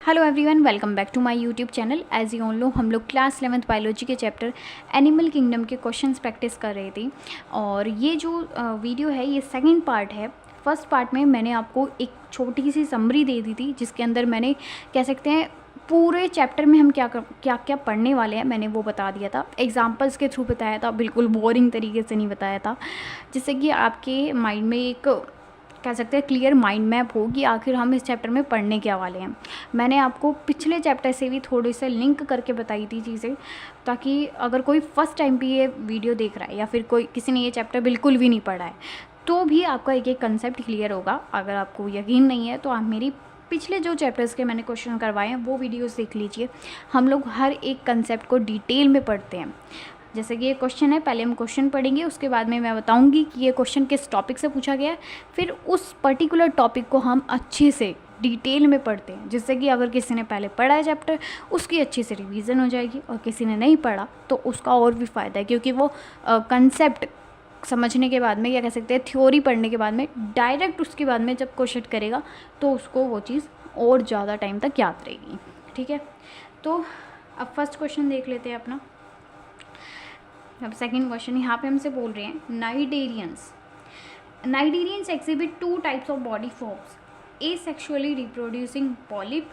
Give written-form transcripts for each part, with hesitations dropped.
Hello everyone, welcome back to my YouTube channel. As you all know, हम लोग class 11th biology के chapter animal kingdom के questions practice कर रहे थे। और ये जो वीडियो है ये सेकंड पार्ट है। फर्स्ट पार्ट में मैंने आपको एक छोटी सी समरी दे दी थी, जिसके अंदर मैंने कह सकते हैं पूरे चैप्टर में हम क्या क्या पढ़ने वाले हैं मैंने वो बता दिया था। एग्जाम्पल्स के थ्रू बताया था, बिल्कुल बोरिंग तरीके से नहीं बताया था, जिससे कि आपके माइंड में एक कह सकते हैं क्लियर माइंड मैप हो कि आखिर हम इस चैप्टर में पढ़ने क्या वाले हैं। मैंने आपको पिछले चैप्टर से भी थोड़ी से लिंक करके बताई थी चीज़ें, ताकि अगर कोई फर्स्ट टाइम भी ये वीडियो देख रहा है या फिर कोई किसी ने ये चैप्टर बिल्कुल भी नहीं पढ़ा है तो भी आपका एक एक कंसेप्ट क्लियर होगा। अगर आपको यकीन नहीं है तो आप मेरी पिछले जो चैप्टर्स के मैंने क्वेश्चन करवाए हैं वो वीडियोस देख लीजिए। हम लोग हर एक कंसेप्ट को डिटेल में पढ़ते हैं। जैसे कि ये क्वेश्चन है, पहले हम क्वेश्चन पढ़ेंगे, उसके बाद में मैं बताऊंगी कि ये क्वेश्चन किस टॉपिक से पूछा गया है। फिर उस पर्टिकुलर टॉपिक को हम अच्छे से डिटेल में पढ़ते हैं, जिससे कि अगर किसी ने पहले पढ़ा है चैप्टर उसकी अच्छे से रिवीजन हो जाएगी, और किसी ने नहीं पढ़ा तो उसका और भी फ़ायदा है, क्योंकि वो कंसेप्ट समझने के बाद में, या कह सकते हैं थ्योरी पढ़ने के बाद में डायरेक्ट उसके बाद में जब क्वेश्चन करेगा तो उसको वो चीज़ और ज़्यादा टाइम तक याद रहेगी। ठीक है, तो अब फर्स्ट क्वेश्चन देख लेते हैं अपना। अब सेकेंड क्वेश्चन यहाँ पे हमसे बोल रहे हैं, cnidarians exhibit two types of body forms, asexually reproducing polyp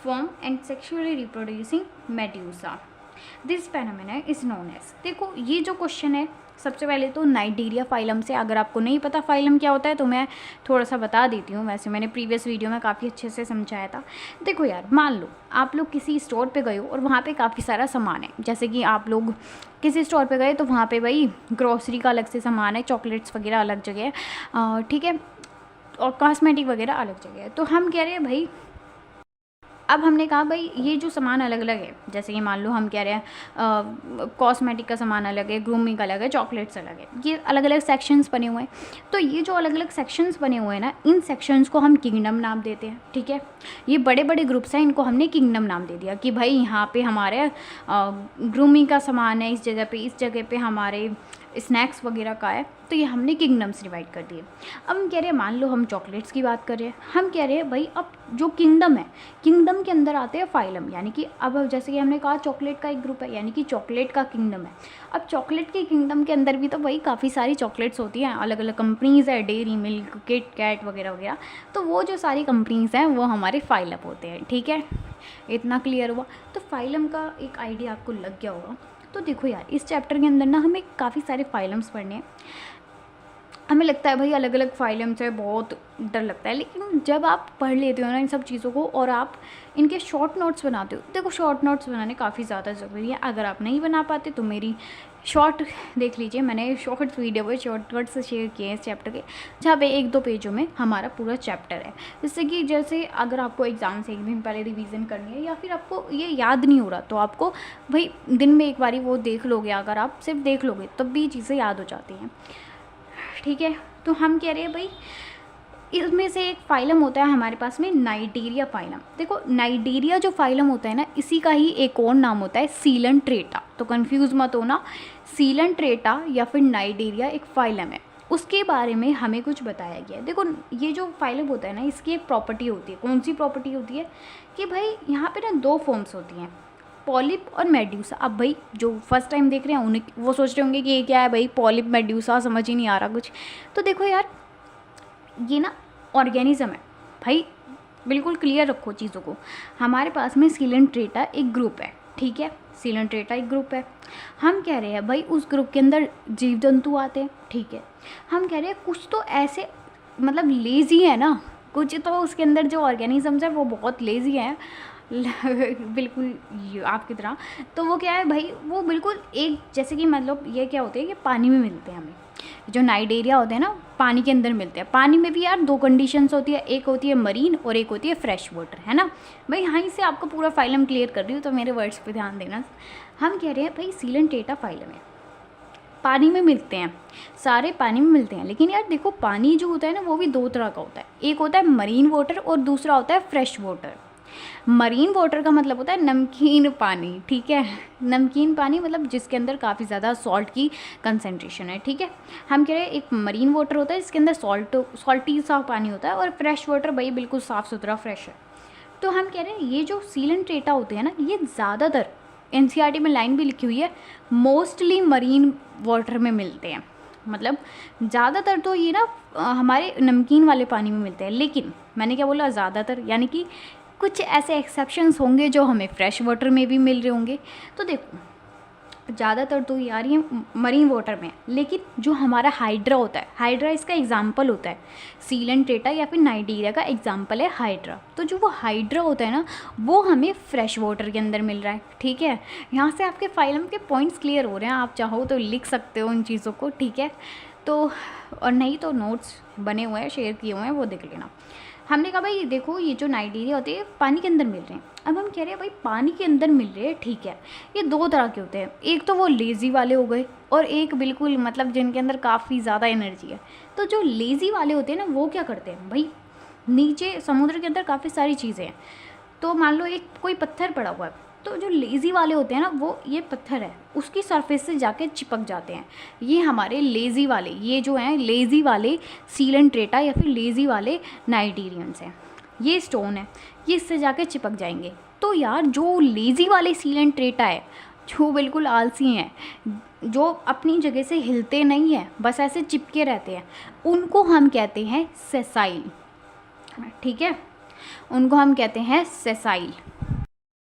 form and sexually reproducing medusa. This phenomenon is known as। देखो ये जो क्वेश्चन है, सबसे पहले तो नाइडेरिया फाइलम से, अगर आपको नहीं पता फाइलम क्या होता है तो मैं थोड़ा सा बता देती हूँ। वैसे मैंने प्रीवियस वीडियो में काफ़ी अच्छे से समझाया था। देखो यार, मान लो आप लोग किसी स्टोर पे गए हो और वहाँ पे काफ़ी सारा सामान है। जैसे कि आप लोग किसी स्टोर पे गए तो वहाँ पे भाई ग्रॉसरी का अलग से सामान है, चॉकलेट्स वगैरह अलग जगह है, ठीक है, और कॉस्मेटिक वगैरह अलग जगह है। तो हम कह रहे हैं भाई, अब हमने कहा भाई ये जो सामान अलग अलग है, जैसे कि मान लो हम कह रहे हैं कॉस्मेटिक का सामान अलग है, ग्रूमिंग का अलग है, चॉकलेट्स अलग है, ये अलग अलग सेक्शंस बने हुए हैं। तो ये जो अलग अलग सेक्शंस बने हुए हैं ना, इन सेक्शंस को हम किंगडम नाम देते हैं। ठीक है, ये बड़े बड़े ग्रुप्स हैं, इनको हमने किंगडम नाम दे दिया कि भाई यहाँ पे हमारे ग्रूमिंग का सामान है, इस जगह पे हमारे स्नैक्स वगैरह का है, तो ये हमने किंगडम्स डिवाइड कर दिए। अब हम कह रहे हैं, मान लो हम चॉकलेट्स की बात कर रहे हैं, हम कह रहे हैं भाई अब जो किंगडम है, किंगडम के अंदर आते हैं फाइलम, यानी कि अब जैसे कि हमने कहा चॉकलेट का एक ग्रुप है, यानी कि चॉकलेट का किंगडम है। अब चॉकलेट के किंगडम के अंदर भी तो भाई काफ़ी सारी चॉकलेट्स होती हैं, अलग अलग कंपनीज़ है, डेयरी मिल्क, किट कैट वगैरह वगैरह। तो वो जो सारी कंपनीज़ हैं वो हमारे फाइलम होते हैं। ठीक है, इतना क्लियर हुआ। तो फाइलम का एक आइडिया आपको लग गया होगा। तो देखो यार, इस चैप्टर के अंदर ना हमें काफ़ी सारे फाइलम्स पढ़ने हैं। हमें लगता है भाई अलग अलग फाइलम्स है, बहुत डर लगता है, लेकिन जब आप पढ़ लेते हो ना इन सब चीज़ों को और आप इनके शॉर्ट नोट्स बनाते हो, देखो शॉर्ट नोट्स बनाने काफ़ी ज़्यादा ज़रूरी है। अगर आप नहीं बना पाते तो मेरी शॉर्ट देख लीजिए, मैंने शॉर्ट वीडियो पर शॉर्ट वर्ड्स शेयर किए हैं इस चैप्टर के, जहाँ पे 1-2 पेजों में हमारा पूरा चैप्टर है। जिससे कि जैसे अगर आपको एग्ज़ाम से एक दिन पहले रिवीजन करनी है, या फिर आपको ये याद नहीं हो रहा, तो आपको भाई दिन में एक बारी वो देख लोगे, अगर आप सिर्फ देख लोगे तब भी चीज़ें याद हो जाती हैं। ठीक है, तो हम कह रहे हैं भाई इसमें से एक फाइलम होता है हमारे पास में, नाइडेरिया फाइलम। देखो नाइडेरिया जो फाइलम होता है ना, इसी का ही एक और नाम होता है सीलनट्रेटा। तो कंफ्यूज मत होना, सीलनट्रेटा या फिर नाइडेरिया एक फाइलम है, उसके बारे में हमें कुछ बताया गया है। देखो ये जो फाइलम होता है ना, इसकी एक प्रॉपर्टी होती है। कौन सी प्रॉपर्टी होती है कि भाई यहाँ पे ना 2 फॉर्म्स होती हैं, पॉलिप और मेड्यूसा। अब भाई जो फर्स्ट टाइम देख रहे हैं उन्हें वो सोच रहे होंगे कि ये क्या है भाई, पॉलिप मेड्यूसा, समझ ही नहीं आ रहा कुछ। तो देखो यार, ये ना ऑर्गेनिज्म है भाई, बिल्कुल क्लियर रखो चीज़ों को। हमारे पास में सीलनट्रेटा एक ग्रुप है। ठीक है, सीलनट्रेटा एक ग्रुप है। हम कह रहे हैं भाई उस ग्रुप के अंदर जीव जंतु आते हैं। ठीक है, हम कह रहे हैं कुछ तो ऐसे मतलब लेज़ी है ना, कुछ तो उसके अंदर जो ऑर्गेनिजम्स है वो बहुत लेज़ी हैं बिल्कुल आपकी तरह। तो वो क्या है भाई, वो बिल्कुल एक जैसे कि मतलब ये क्या होते हैं कि पानी में मिलते हैं हमें, जो नाइडेरिया होते हैं ना पानी के अंदर मिलते हैं। पानी में भी यार 2 कंडीशंस होती है, एक होती है मरीन और एक होती है फ्रेश वाटर, है ना भाई। यहाँ से आपको पूरा फाइलम क्लियर कर रही हूँ, तो मेरे वर्ड्स पे ध्यान देना। हम कह रहे हैं भाई सीलनट्रेटा फाइलम है, पानी में मिलते हैं, सारे पानी में मिलते हैं। लेकिन यार देखो, पानी जो होता है ना वो भी 2 तरह का होता है, एक होता है मरीन वाटर और दूसरा होता है फ्रेश वाटर। मरीन वाटर का मतलब होता है नमकीन पानी। ठीक है, नमकीन पानी मतलब जिसके अंदर काफ़ी ज़्यादा सॉल्ट की कंसंट्रेशन है। ठीक है, हम कह रहे हैं एक मरीन वाटर होता है जिसके अंदर सॉल्टी सा पानी होता है, और फ्रेश वाटर भाई बिल्कुल साफ़ सुथरा फ्रेश है। तो हम कह रहे हैं ये जो सीलेंट्रेटा होते हैं ना, ये ज़्यादातर एनसीईआरटी में लाइन भी लिखी हुई है, मोस्टली मरीन वाटर में मिलते हैं। मतलब ज़्यादातर तो ये ना हमारे नमकीन वाले पानी में मिलते हैं, लेकिन मैंने क्या बोला, ज़्यादातर, यानी कि कुछ ऐसे एक्सेप्शंस होंगे जो हमें फ्रेश वाटर में भी मिल रहे होंगे। तो देखो ज़्यादातर तो ये आ रही है मरीन वाटर में, लेकिन जो हमारा हाइड्रा होता है, हाइड्रा इसका एग्जाम्पल होता है, सीलेंट्रेटा या फिर नाइजीरिया का एग्जाम्पल है हाइड्रा। तो जो वो हाइड्रा होता है ना, वो हमें फ्रेश वाटर के अंदर मिल रहा है। ठीक है, यहाँ से आपके फाइलम के पॉइंट्स क्लियर हो रहे हैं, आप चाहो तो लिख सकते हो इन चीज़ों को। ठीक है, तो और नहीं तो नोट्स बने हुए हैं, शेयर किए हुए हैं, वो देख लेना। हमने कहा भाई देखो ये जो नाइजीरिया होते हैं पानी के अंदर मिल रहे हैं। अब हम कह रहे हैं भाई पानी के अंदर मिल रहे हैं, ठीक है, ये दो तरह के होते हैं, एक तो वो लेज़ी वाले हो गए और एक बिल्कुल मतलब जिनके अंदर काफ़ी ज़्यादा एनर्जी है। तो जो लेज़ी वाले होते हैं ना, वो क्या करते हैं भाई, नीचे समुद्र के अंदर काफ़ी सारी चीज़ें हैं, तो मान लो एक कोई पत्थर पड़ा हुआ है, तो जो लेज़ी वाले होते हैं ना, वो ये पत्थर है उसकी सरफेस से जाके चिपक जाते हैं। ये हमारे लेज़ी वाले, ये जो हैं लेज़ी वाले सीलेंट्रेटा या फिर लेज़ी वाले नाइजीरियंस हैं। ये स्टोन है, ये इससे जाके चिपक जाएंगे। तो यार जो लेज़ी वाले सीलेंट्रेटा है, जो बिल्कुल आलसी हैं, जो अपनी जगह से हिलते नहीं हैं, बस ऐसे चिपके रहते हैं, उनको हम कहते हैं सेसाइल। ठीक है, उनको हम कहते हैं सेसाइल।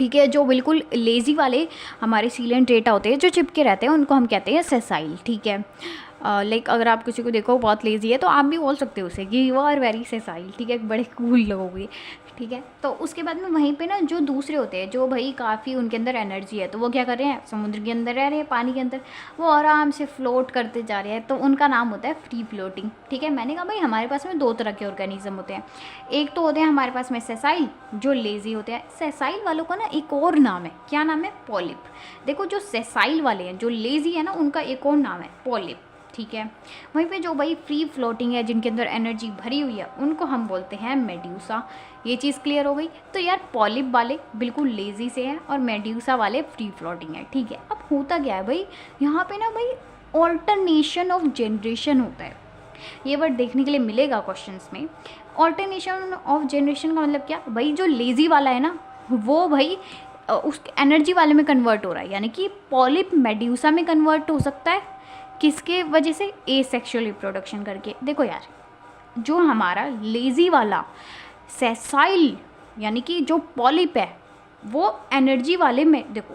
ठीक है, जो बिल्कुल लेज़ी वाले हमारे सीलेंट्रेटा होते हैं जो चिपके रहते हैं, उनको हम कहते हैं सेसाइल। ठीक है, लाइक अगर आप किसी को देखो बहुत लेज़ी है, तो आप भी बोल सकते हो उसे कि यू आर वेरी सेसाइल। ठीक है, बड़े कूल लोग। ठीक है, तो उसके बाद में वहीं पे ना जो दूसरे होते हैं, जो भाई काफ़ी उनके अंदर एनर्जी है, तो वो क्या कर रहे हैं, समुद्र के अंदर रह रहे हैं, पानी के अंदर, वो आराम से फ्लोट करते जा रहे हैं, तो उनका नाम होता है फ्री फ्लोटिंग। ठीक है, मैंने कहा भाई हमारे पास में दो तरह के ऑर्गेनिज्म होते हैं, एक तो होते हैं हमारे पास में सेसाइल, जो लेज़ी होते हैं। सेसाइल वालों का ना एक और नाम है, क्या नाम है, पॉलिप। देखो जो सेसाइल वाले हैं, जो लेज़ी है ना, उनका एक और नाम है पॉलिप। ठीक है, वहीं पे जो भाई फ्री फ्लोटिंग है, जिनके अंदर एनर्जी भरी हुई है, उनको हम बोलते हैं मेड्यूसा। ये चीज़ क्लियर हो गई। तो यार पॉलिप वाले बिल्कुल लेज़ी से हैं और मेड्यूसा वाले फ्री फ्लोटिंग है। ठीक है, अब होता क्या है भाई, यहाँ पे ना भाई ऑल्टरनेशन ऑफ जनरेशन होता है। ये वर्ड देखने के लिए मिलेगा क्वेश्चंस में। ऑल्टरनेशन ऑफ जनरेशन का मतलब क्या भाई, जो लेज़ी वाला है ना, वो भाई उस एनर्जी वाले में कन्वर्ट हो रहा है, यानी कि पॉलिप मेड्यूसा में कन्वर्ट हो सकता है। किसके वजह से, एसेक्सुअल रिप्रोडक्शन करके। देखो यार, जो हमारा लेज़ी वाला सेसाइल यानी कि जो पॉलिप है, वो एनर्जी वाले में, देखो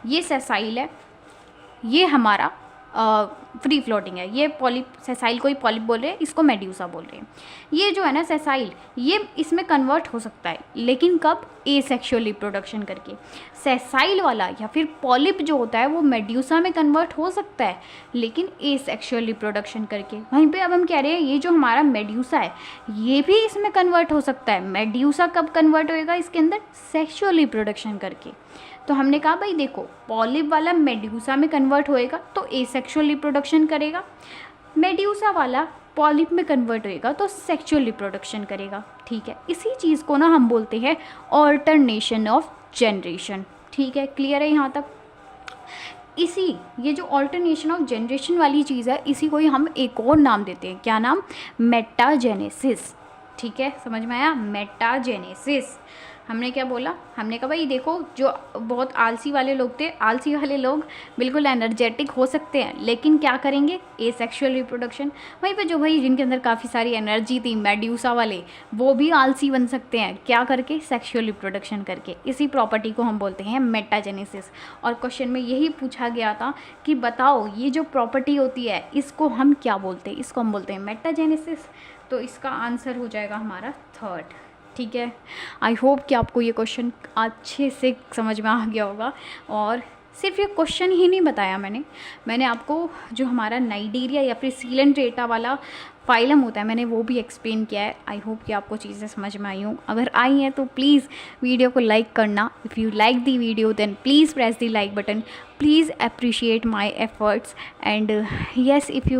ये सेसाइल है, ये हमारा फ्री फ्लोटिंग है। ये पॉलिप, सेसाइल को ही पॉलिप बोल रहे हैं, इसको मेड्यूसा बोल रहे हैं। ये जो है ना सेसाइल, ये इसमें कन्वर्ट हो सकता है, लेकिन कब, एसेक्सुअल रिप्रोडक्शन करके। सेसाइल वाला या फिर पॉलिप जो होता है, वो मेड्यूसा में कन्वर्ट हो सकता है, लेकिन एसेक्सुअल रिप्रोडक्शन करके। वहीं पे अब हम कह रहे हैं ये जो हमारा मेड्यूसा है, ये भी इसमें कन्वर्ट हो सकता है। मेड्यूसा कब कन्वर्ट होएगा इसके अंदर, सेक्सुअल रिप्रोडक्शन करके। तो हमने कहा भाई देखो, पॉलिप वाला मेड्यूसा में कन्वर्ट होएगा तो एसेक्सुअल रिप्रोडक्शन करेगा, मेड्यूसा वाला पॉलिप में कन्वर्ट होएगा तो सेक्सुअल रिप्रोडक्शन करेगा। ठीक है, इसी चीज़ को ना हम बोलते हैं ऑल्टरनेशन ऑफ जनरेशन। ठीक है, क्लियर है यहाँ तक। इसी ये जो ऑल्टरनेशन ऑफ जनरेशन वाली चीज़ है, इसी को ही हम एक और नाम देते हैं, क्या नाम, मेटाजेनेसिस। ठीक है, समझ में आया, मेटाजेनेसिस। हमने क्या बोला, हमने कहा भाई देखो, जो बहुत आलसी वाले लोग थे, आलसी वाले लोग बिल्कुल एनर्जेटिक हो सकते हैं, लेकिन क्या करेंगे, एसेक्सुअल रिप्रोडक्शन। वहीं पे जो भाई जिनके अंदर काफ़ी सारी एनर्जी थी, मेड्यूसा वाले, वो भी आलसी बन सकते हैं, क्या करके, सेक्सुअल रिप्रोडक्शन करके। इसी प्रॉपर्टी को हम बोलते हैं मेटाजेनेसिस। और क्वेश्चन में यही पूछा गया था कि बताओ ये जो प्रॉपर्टी होती है, इसको हम क्या बोलते हैं, इसको हम बोलते हैं मेटाजेनेसिस। तो इसका आंसर हो जाएगा हमारा थर्ड। ठीक है, आई होप कि आपको ये क्वेश्चन अच्छे से समझ में आ गया होगा। और सिर्फ ये क्वेश्चन ही नहीं बताया मैंने आपको जो हमारा नाइजीरिया या फिर सीलेंट्रेटा वाला फाइलम होता है, मैंने वो भी एक्सप्लेन किया है। आई होप कि आपको चीज़ें समझ में आई हों। अगर आई हैं तो प्लीज़ वीडियो को लाइक करना। If you like the video then please press the like button. Please appreciate my efforts and yes, if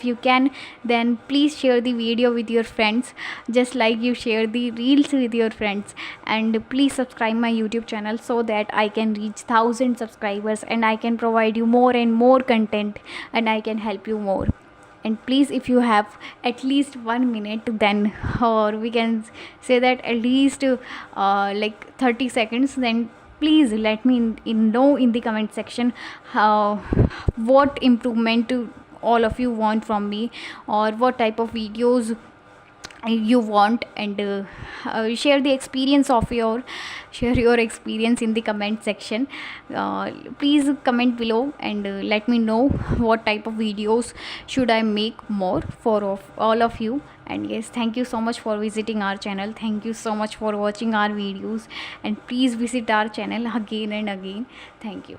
you can then please share the video with your friends, just like you share the reels with your friends. And please subscribe my YouTube channel so that I can reach 1000 subscribers and I can provide you more and more content and I can help you more. And please, if you have at least 1 minute, then or we can say that at least like 30 seconds, then please let me know in the comment section how what improvement all of you want from me, or what type of videos you want, and share the experience of share your experience in the comment section. Please comment below and let me know what type of videos should I make more for of all of you. And yes, thank you so much for visiting our channel, thank you so much for watching our videos, and please visit our channel again and again. Thank you.